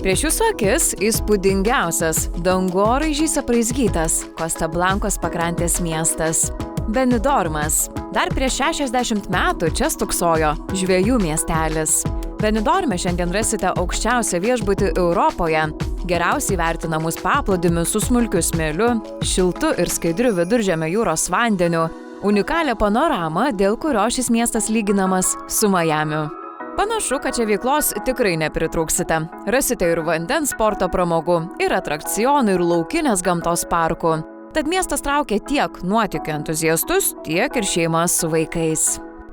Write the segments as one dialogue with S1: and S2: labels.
S1: Prieš jūsų akis įspūdingiausias, dangoraižiais apraizgytas Kosta Blankos pakrantės miestas – Benidormas. Dar prieš 60 metų čia stūksojo žvejų miestelis. Benidorme šiandien rasite aukščiausią viešbutį Europoje, geriausiai vertinamus paplūdimius su smulkiu smėliu, šiltu ir skaidriu Viduržemio jūros vandeniu, unikalią panoramą, dėl kurio šis miestas lyginamas su Majamiu. Panašu, kad čia veiklos tikrai nepritrūksite. Rasite ir vandens sporto pramogų, ir atrakcionų, ir laukinės gamtos parkų. Tad miestas traukia tiek nuotykių entuziastus, tiek ir šeimas su vaikais.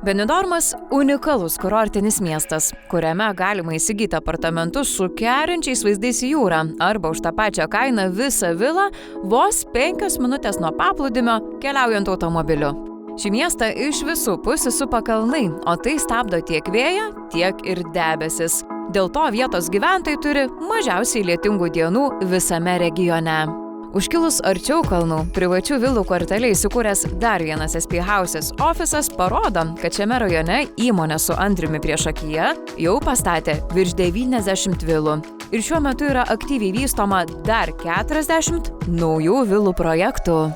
S1: Benidormas – unikalus kurortinis miestas, kuriame galima įsigyti apartamentus su kerinčiais vaizdais į jūrą arba už tą pačią kainą visą vilą vos 5 minutės nuo paplūdimio keliaujant automobiliu. Šį miestą iš visų pusių supa kalnai, o tai stabdo tiek vėją, tiek ir debesis. Dėl to vietos gyventojai turi mažiausiai lietingų dienų visame regione. Užkilus arčiau kalnų, privačių vilų kvartale įsikūręs dar vienas SP Houses ofisas parodo, kad šiame rajone įmonė su Andriumi priešakyje jau pastatė virš 90 vilų. Ir šiuo metu yra aktyviai vystoma dar 40 naujų vilų projektų.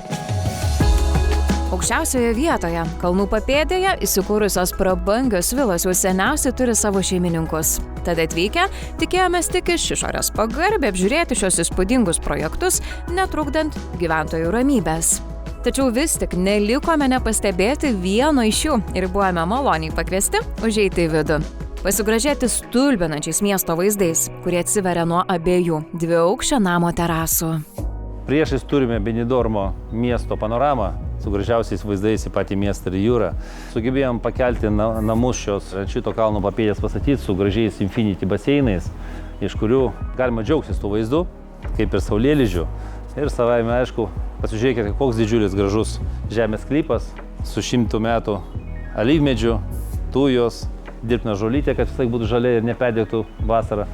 S1: Aukščiausioje vietoje, kalnų papėdėje, įsikūrusios prabangios vilos jau seniausiai turi savo šeimininkus. Tad atvykę, tikėjomės tik iš išorės pagarbiai apžiūrėti šios įspūdingus projektus, netrukdant gyventojų ramybės. Tačiau vis tik nelikome nepastebėti vieno iš jų ir buvome maloniai pakviesti užeiti į vidų. Pasigrožėti stulbinančiais miesto vaizdais, kurie atsiveria nuo abiejų dviaukščio namo terasų.
S2: Priešais turime Benidormo miesto panoramą su gražiausiais vaizdais į patį miestą ir jūrą. Sugebėjom pakelti namus šito kalno papėdės pastatyti su gražiais infinity baseinais, iš kurių galima džiaugtis tų vaizdų, kaip ir saulėlydžių. Ir savaime, aišku, pasižiūrėkite, koks didžiulis gražus žemės sklypas su 100 metų alyvmedžių, tujos, dirbtina žolytė, kad visai būtų žalia ir neperdėtų vasarą.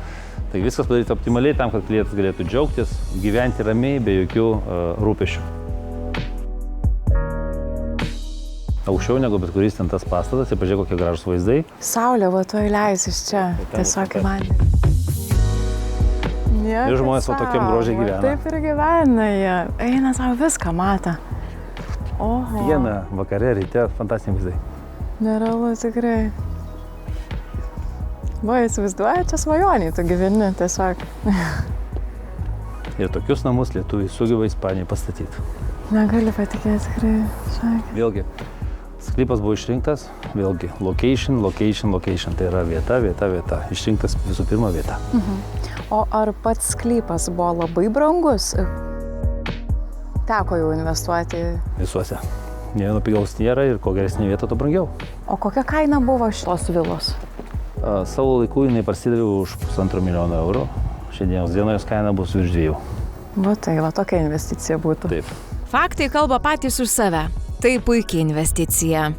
S2: Tai viskas padaryti optimaliai tam, kad klientas galėtų džiaugtis, gyventi ramiai, be jokių rūpesčių. Aukščiau negu bet kuris ten tas pastatas, ir pažiūrėk, kokie gražūs vaizdai.
S3: Saulė, va tuoj leisis čia, tiesiog į vandenį.
S2: Ir žmonės va tokiam grožiai gyvena.
S3: Taip ir gyvena jie, eina savo viską, mata. Oho.
S2: Dieną, vakare, ryte, fantastiniai vaizdai.
S3: Nerealu tikrai. Va, įsivaizduoja, čia svajoniai tu gyveni tiesiog.
S2: Ir tokius namus lietuviai sugeba Ispanijai pastatyti.
S3: Negali patikėti tikrai. Šakė.
S2: Vėlgi, sklypas buvo išrinktas, vėlgi, location. Tai yra vieta. Išrinktas visų pirma vieta.
S3: O ar pats sklypas buvo labai brangus? Teko jau investuoti?
S2: Visuose. Ne vieno pigaus nėra ir ko geresnė vieta, to brangiau.
S3: O kokia kaina buvo šitos vilos?
S2: Savo laiku jinai prasidavė už 1,5 milijono eurų. Šiandienos dienos kaina bus virš 2.
S3: Va tai, va tokia investicija būtų.
S2: Taip.
S1: Faktai kalba patys už save. Tai puikia investicija.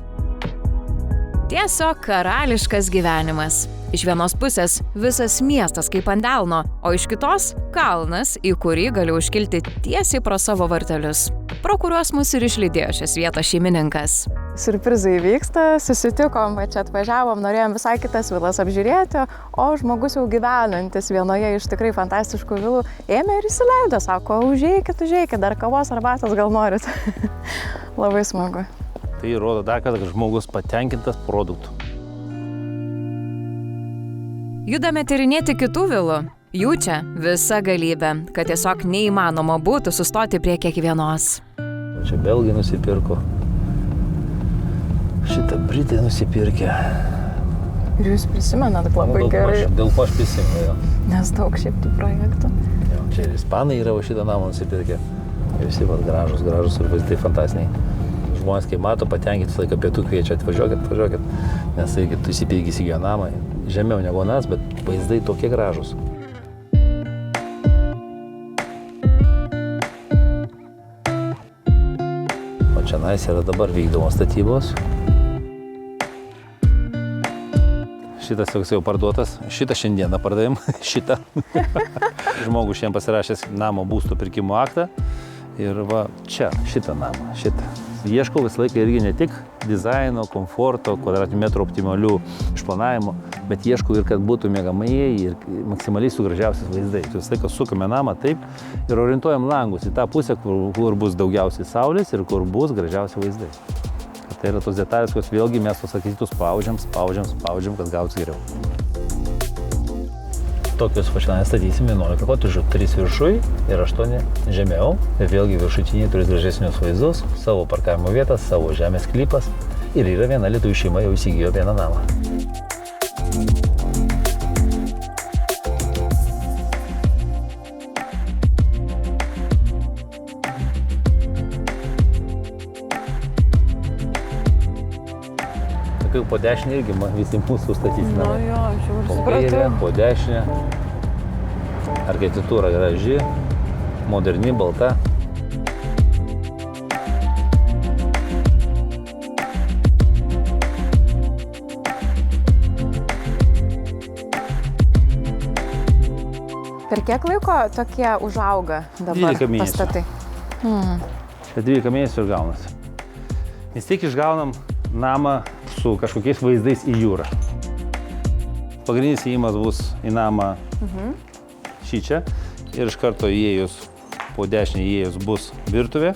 S1: Tiesiog karališkas gyvenimas. Iš vienos pusės visas miestas kaip ant delno, o iš kitos kalnas, į kurį gali užkilti tiesiai pro savo vartelius, pro kuriuos mus ir išlydėjo šios vietos šeimininkas.
S3: Siurprizai vyksta, susitikom, va čia atvažiavom, norėjom visai kitas vilas apžiūrėti, o žmogus jau gyvenantis vienoje iš tikrai fantastiškų vilų ėmė ir įsileido, sako, užeikit, dar kavos arbatos gal norit. Labai smagu.
S2: Tai rodo dar, kad žmogus patenkintas produktu.
S1: Judame tyrinėti kitų vilų. Jų čia visa galybė, kad tiesiog neįmanoma būtų sustoti prie kiekvienos.
S2: Čia belgai nusipirko. Šitą britai nusipirkė.
S3: Ir jūs prisimenat labai gerai.
S2: Dėl ko aš prisimenu, jo.
S3: Nes daug šiaip tų projektų.
S2: Jo, čia ir ispanai yra šitą namą nusipirkę. Visi gražus ir vaizdai fantastiniai. Žmonės, kai mato, patenkinti visą laiką pietų kviečia, atvažiuokit. Nes taigi, tu įsigijo namą, žemiau negu nas, bet vaizdai tokie gražus. O čia yra dabar vykdomos statybos. Šitas toks jau parduotas, šitą šiandieną pardavim, šitą. Žmogus šiandien pasirašęs namo būsto pirkimo aktą. Ir va čia, šitą namą, šitą. ieškau visą laiką irgi ne tik dizaino, komforto, kvadratinių metrų optimalių išplanavimo, bet ieškau ir kad būtų miegamieji ir maksimaliai su gražiausiais vaizdais. Visą laiką sukame namą taip ir orientuojam langus į tą pusę, kur bus daugiausiai saulės ir kur bus gražiausi vaizdai. Tai yra tos detalės, kurios vėlgi mes pasakytus spaudžiam, kad gauts geriau. Tokius pašinai statysim 11 kotedžų, 3 viršui ir 8 žemiau. Ir vėlgi viršutiniai turi gražesnius vaizdus, savo parkavimo vietas, savo žemės sklypas. Ir yra viena lietuvių šeima jau įsigijo vieną namą. Po dešinę irgi visi mūsų statys namai.
S3: Jo, aš jau
S2: Po kairę,
S3: supratau.
S2: po dešinę. Architektūra graži, moderni, balta.
S3: Per kiek laiko tokie užauga dabar
S2: 12 mėnesių.
S3: pastatai?
S2: Tai 12 mėnesių ir gaunasi. Vis tiek išgaunam namą su kažkokiais vaizdais į jūrą. Pagrindinis įėjimas bus į namą šičia ir iš karto įėjus, po dešinę įėjus bus virtuvė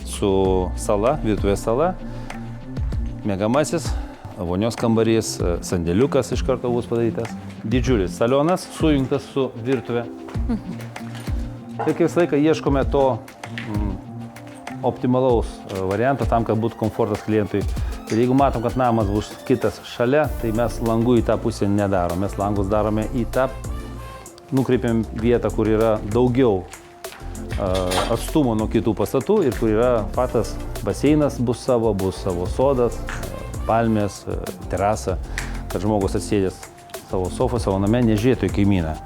S2: su sala, virtuvės sala, miegamasis, vonios kambarys, sandėliukas iš karto bus padarytas, didžiulis salionas sujungtas su virtuvė. Ir kaip visą laiką ieškome to optimalaus varianto tam, kad būtų komfortas klientui. Ir jeigu matom, kad namas bus kitas šalia, tai mes langų į tą pusę nedarom. Mes langus darome į tą, nukreipiam vietą, kur yra daugiau atstumo nuo kitų pastatų ir kur yra faktas baseinas bus savo sodas, palmės, terasa, kad žmogus atsėdęs savo sofą, savo name nežiūrėtų į kaimyną.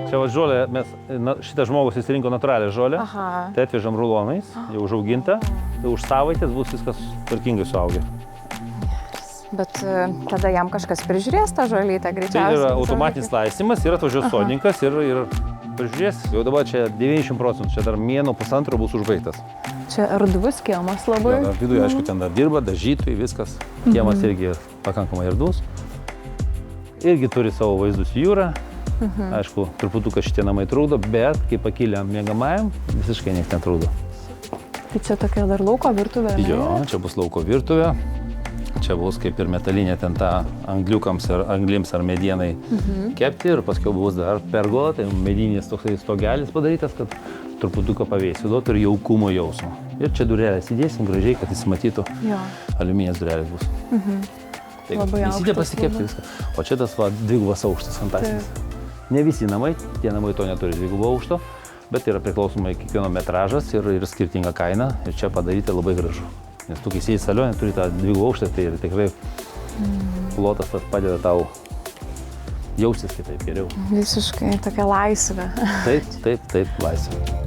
S2: Čia va žolė, šitas žmogus įsirinko natūralią žolę, tai atvežam rulonais, jau užauginta, tai už savaitės bus viskas tvarkingai suaugę.
S3: Bet tada jam kažkas prižiūrės tą žolytę greičiausiai.
S2: Tai yra automatinis laistymas, ir atvažiuos sodininkas ir prižiūrės. Jau dabar čia 90%, čia dar mėnuo pusantro bus užbaigtas.
S3: Čia erdvus kiemas labai.
S2: Dar viduje, aišku, ten dar dirba, dažytojai, viskas. Kiemas irgi pakankamai erdvus. Irgi turi savo vaizdus į jūrą. Aišku, truputuką šitie namai trukdo, bet kai pakiliam miegamajam, visiškai nieks netrukdo.
S3: Tai čia tokia dar lauko virtuvė?
S2: Jo, čia bus lauko virtuvė. Čia bus kaip ir metalinė ten ta angliukams ar anglims ar medienai kepti ir paskui bus dar pergola, tai medinis toksai stogelis padarytas, kad truputuką pavėsiu duotų ir jaukumo jausmo. Ir čia durelės įdėsim gražiai, kad įsimatytų. Aliuminės durelės bus.
S3: Labai aukštas.
S2: Įsidė pasikepti viską. O čia tas va dvigubas aukštas, fantastinis. Ne visi namai, tie namai to neturi dvigubo aukšto, bet yra priklausomai kiekvieno metražas ir skirtinga kaina ir čia padaryti labai gražu. Nes tu, kai sėdi salionė, turi tą dvigubą aukštą, tai tikrai plotas tas padeda tau jaustis kitaip geriau.
S3: Visiškai tokia laisvė.
S2: Taip, laisvė.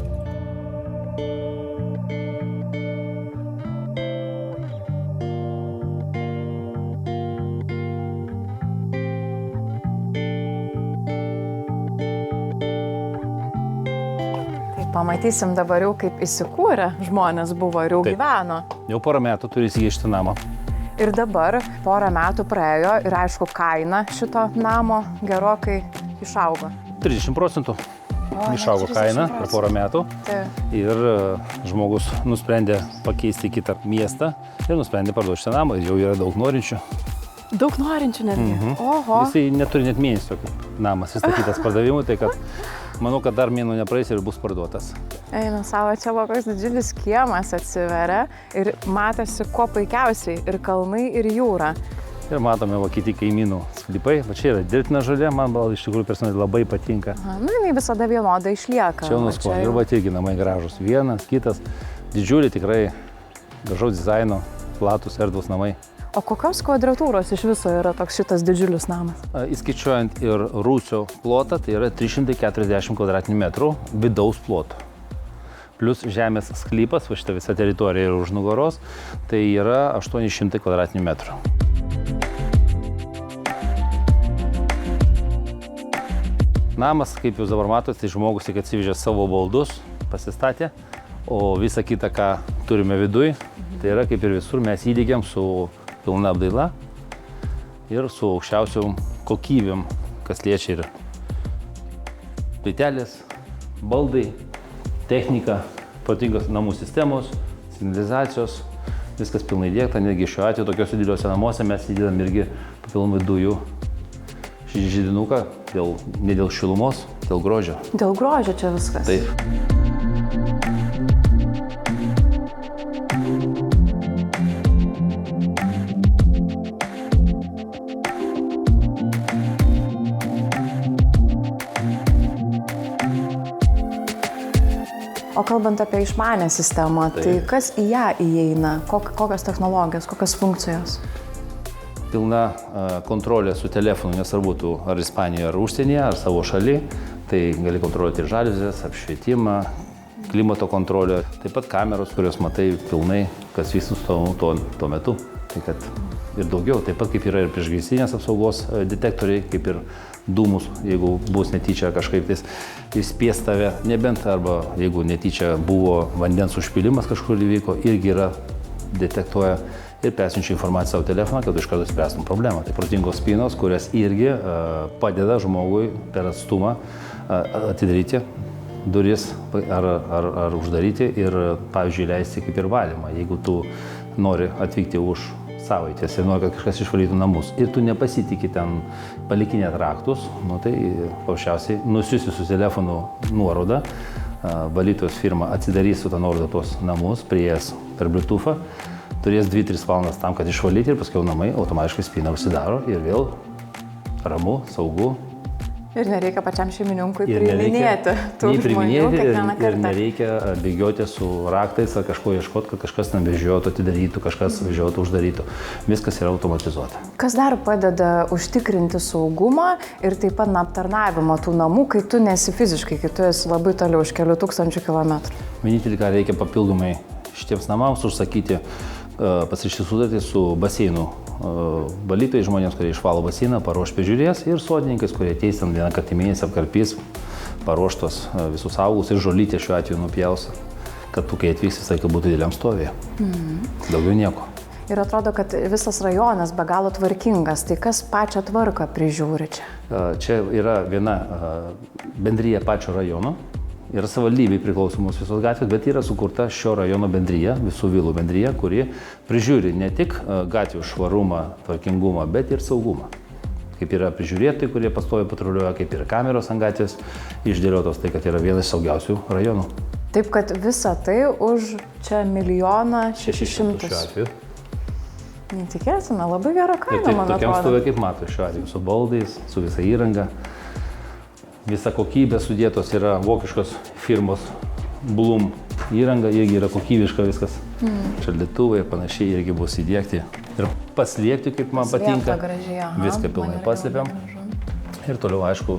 S3: Pamatysim dabar jau, kaip įsikūrė žmonės buvo ir jau gyveno.
S2: Jau porą metų turi įsigyti šitą namą.
S3: Ir dabar porą metų praėjo ir aišku, kaina šito namo gerokai išaugo.
S2: 30% išaugo kaina per porą metų. Ir žmogus nusprendė pakeisti į kitą miestą ir nusprendė parduoti šitą namą. Jau yra daug norinčių.
S3: Daug norinčių netgi? Oho.
S2: Jisai neturi net mėnesio namas įstatytas pardavimui, tai kad manau, kad dar mėnų nepraeis ir bus parduotas.
S3: Eina savo, čia buvo koks didžiulis kiemas atsiveria ir matosi kuo puikiausiai ir kalnai, ir jūra.
S2: Ir matome va kiti kaimynų sklypai, va čia yra dirbtina žolė, man iš tikrųjų personaliai labai patinka.
S3: Jinai visada vienodai išlieka.
S2: Čia nuskon, ir va irgi namai gražus, vienas, kitas, didžiuliai tikrai gražaus dizaino, platus, erdvus namai.
S3: O kokios kvadratūros iš viso yra toks šitas didžiulis namas?
S2: Įskaičiuojant ir rūsio plotą, tai yra 340 kvadratinių metrų vidaus ploto. Plius žemės sklypas, va šita visa teritorija yra už nugaros, tai yra 800 kvadratinių metrų. Namas, kaip jūs dabar matot, tai žmogus tik atsivežė savo baldus, pasistatė, o visa kita, ką turime viduj, tai yra kaip ir visur, mes įdėgiam su pilna apdaila ir su aukščiausiom kokybėm, kas liečia ir plytelės, baldai, technika, protingos namų sistemos, signalizacijos, viskas pilnai įdiegta, netgi šiuo atveju tokiuose dideliuose namuose mes įdedam irgi papildomai dujų židinuką, ne dėl šilumos, dėl grožio.
S3: Dėl grožio čia viskas.
S2: Taip.
S3: O kalbant apie išmanę sistemą, tai kas į ją įeina? Kokios technologijos, kokios funkcijos?
S2: Pilna kontrolė su telefonu, nesvarbu tu ar Ispanijoje, ar užsienyje, ar savo šaly. Tai gali kontroliuoti ir žaliuzės, apšvietimą, klimato kontrolę. Taip pat kameros, kurios matai pilnai, kas vyksta tuo metu. Tai kad ir daugiau, taip pat kaip yra ir priešgaisrinės apsaugos detektoriai, kaip ir dūmus, jeigu bus netyčia kažkaip įspės tave, nebent arba jeigu netyčia buvo vandens užpylimas kažkur įvyko, irgi yra detektuoja ir persiunčia informaciją savo telefoną, kad iš karto spręstum problemą. Tai protingos spynos, kurias irgi padeda žmogui per atstumą atidaryti duris ar uždaryti ir, pavyzdžiui, leisti kaip ir valymą. Jeigu tu nori atvykti už savaitės ir nori, kad kažkas išvalytų namus ir tu nepasitikė ten palikinėt raktus, tai paprasčiausiai nusiųsi su telefonu nuorodą, valytojos firma atsidarys su tą nuorodą tuos namus, prieės per Bluetooth'ą, turės 2-3 valandas tam, kad išvalyti ir paskui namai automatiškai spyna užsidaro ir vėl ramu, saugu.
S3: Ir nereikia pačiam šeimininkui priiminėti tų žmonių kiekvieną kartą.
S2: Ir nereikia bėgioti su raktais ar kažko ieškoti, kad kažkas ten vežiotų, atidarytų, kažkas vežiotų, uždarytų. Viskas yra automatizuota.
S3: Kas dar padeda užtikrinti saugumą ir taip pat aptarnavimą tų namų, kai tu nesi fiziškai, kai tu esi labai toliau už kelių tūkstančių kilometrų?
S2: Vienintelį, ką reikia papildomai šitiems namams užsakyti, pasirašyti sutartį su baseinų valytojai, žmonėms, kurie išvalo baseiną, paruoš prižiūrės ir sodininkais, kurie ateis ten vieną kartą į mėnesį, apkarpys, paruoš tos visus augalus ir žolytę šiuo atveju nupjaus, kad tu, kai atvyksi, visą laiką būtų dideliam stovėje. Daugiau nieko.
S3: Ir atrodo, kad visas rajonas be galo tvarkingas. Tai kas pačią tvarką prižiūri čia?
S2: Čia yra viena bendrija pačio rajono. Yra savivaldybei priklausomos visos gatvės, bet yra sukurta šio rajono bendrija, visų vilų bendrija, kuri prižiūri ne tik gatvių švarumą, tvarkingumą, bet ir saugumą. Kaip yra prižiūrėtojai, kurie pastoviai patruliuoja, kaip yra kameros ant gatvės išdėliotos, tai kad yra vienas iš saugiausių rajonų.
S3: Taip, kad visa tai už čia 1 600 000.
S2: Šiuo atveju.
S3: Netikėtina, labai gera kaina, man atrodo.
S2: Tokiam stovė, kaip mato šiuo atveju, su baldais, su visa įranga. Visa kokybė sudėtos yra vokiškos firmos Blum įranga, irgi yra kokybiška viskas. Šaldytuvai ir panašiai irgi bus įdiegti. Ir paslėpti, kaip man patinka. Viską pilnai paslėpiam. Ir toliau, aišku,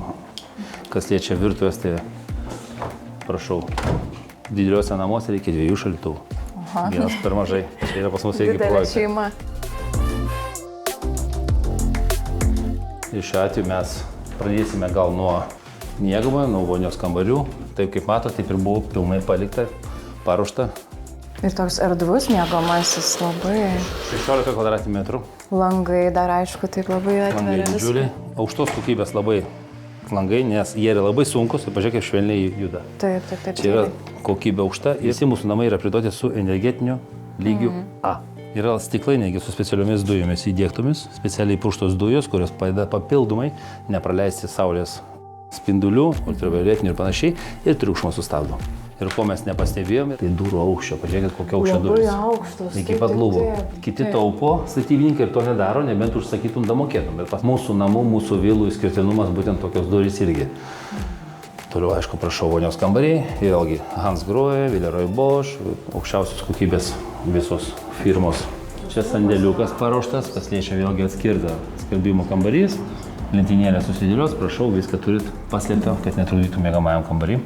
S2: kas liečia virtuvės, tai prašau, dideliuose namuose reikia 2 šaldytuvų. Vienas per mažai. Tai yra pas mus irgi projektas. Ir šiuo atveju mes pradėsime gal nuo miegamojo, nuo vonios kambarių. Taip kaip mato, taip ir buvo pilnai palikta, paruošta.
S3: Ir toks erdvus miegamasis labai.
S2: 16 kvadratinių metrų.
S3: Langai dar aišku, taip labai atveria viską.
S2: Didžiuliai. Aukštos kokybės labai langai, nes jie yra labai sunkus ir pažiūrėk, kaip švelniai juda.
S3: Taip.
S2: Čia yra kokybė aukšta ir visi mūsų namai yra pridoti su energetiniu lygiu A. Yra stiklainiai su specialiomis dujomis įdiegtomis, specialiai purkštos dujos, kurios padeda papildomai nepraleisti saulės spindulių, ultravioletinių ir panašiai, ir triukšmo sustabdo. Ir ko mes nepastebėjome, tai durų aukščio. Pažiūrėkit, kokia aukščio durys.
S3: Labai aukštos.
S2: Iki pat lubų. Kiti taupo, statybininkai ir to nedaro, nebent užsakytum, damokėtum. Bet pas mūsų namų, mūsų vilų išskirtinumas būtent tokios durys irgi. Toliau, aišku, prašau, vonios kambariai. Vėlgi, Hansgrohe, Villeroy Bosch, aukščiausios kokybės visos firmos. Čia sandėliukas paruoštas, kas liečia vėlgi atskirtą skalbimo kambarys. Lentynėlė susidėlios, prašau, viską turit paslėptą, kad netrukdytų miegamajam kambarį.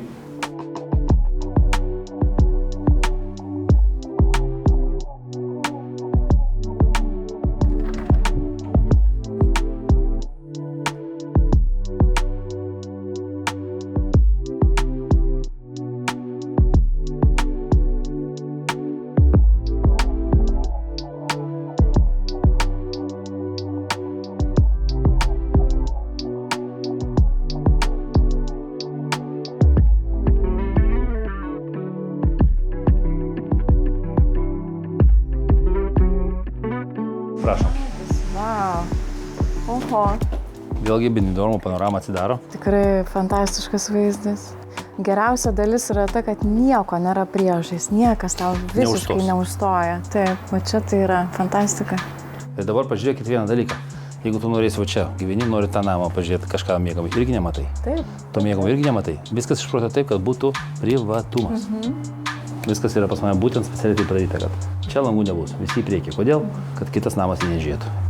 S3: Oho,
S2: Vėlgi Benidormo panorama atsidaro.
S3: tikrai fantastiškas vaizdas. Geriausia dalis yra ta, kad nieko nėra priešais, niekas tau visiškai neužstoja. Taip, va čia tai yra fantastika.
S2: Ir dabar pažiūrėkit vieną dalyką. Jeigu tu norėsi va čia, gyveni, nori tą namą pažiūrėti, kažką mėgamai, irgi nematai.
S3: Taip.
S2: To mėgamai irgi nematai. Viskas išprota taip, kad būtų privatumas. Viskas yra pas mane būtent specialiai taip padaryta, kad čia langų nebus, visi į priekį. Kodėl? Kad kitas namas nežiūrėtų.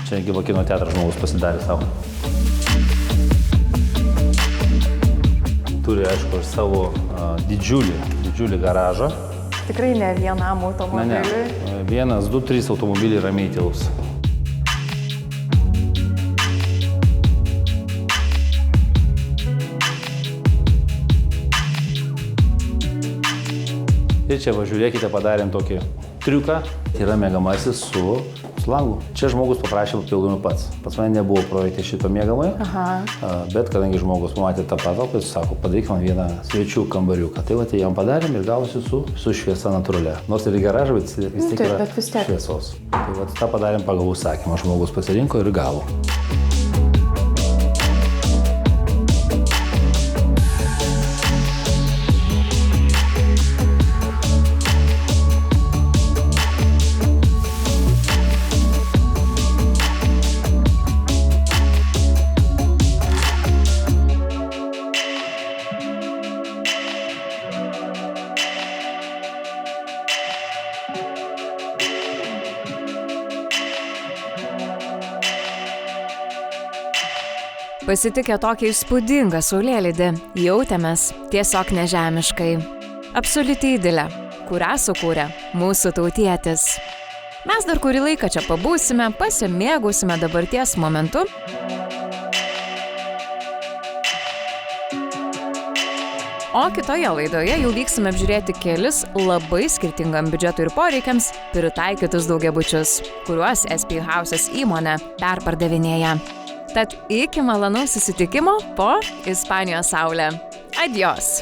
S2: Čia gyvo kino teatro žmogus pasidarė savo. Turi, aišku, ir savo didžiulį garažą.
S3: Tikrai ne vienam automobiliui.
S2: Ne. 1, 2, 3 automobiliai ramiai tilps. Ir čia važiuokite, padarėm tokį triuką. Yra mėgamasis su langu. Čia žmogus paprašė papildomai pats. Pas mane nebuvo projekte šito mėgamai, bet kadangi žmogus matė tą patalpą, jis sako, padaryk man vieną svečių kambariuką. Tai va, tai jam padarėm ir gavosi su šviesa natūralia. Nors ir garažą, bet vis tiek yra šviesos. Tai va, tą padarėm pagal užsakymą. Žmogus pasirinko ir gavo.
S1: Pasitikę tokį įspūdingą saulėlydį, jautėmės tiesiog nežemiškai. Absoliuti idilė, kurią sukūrė mūsų tautietis. Mes dar kurį laiką čia pabūsime, pasimėgausime dabarties momentu. O kitoje laidoje jau vyksime apžiūrėti kelis labai skirtingam biudžetui ir poreikiams pritaikytus daugiabučius, kuriuos SP Houses įmonė perpardavinėja. Tad iki malonaus susitikimo po Ispanijos saulę. Adios!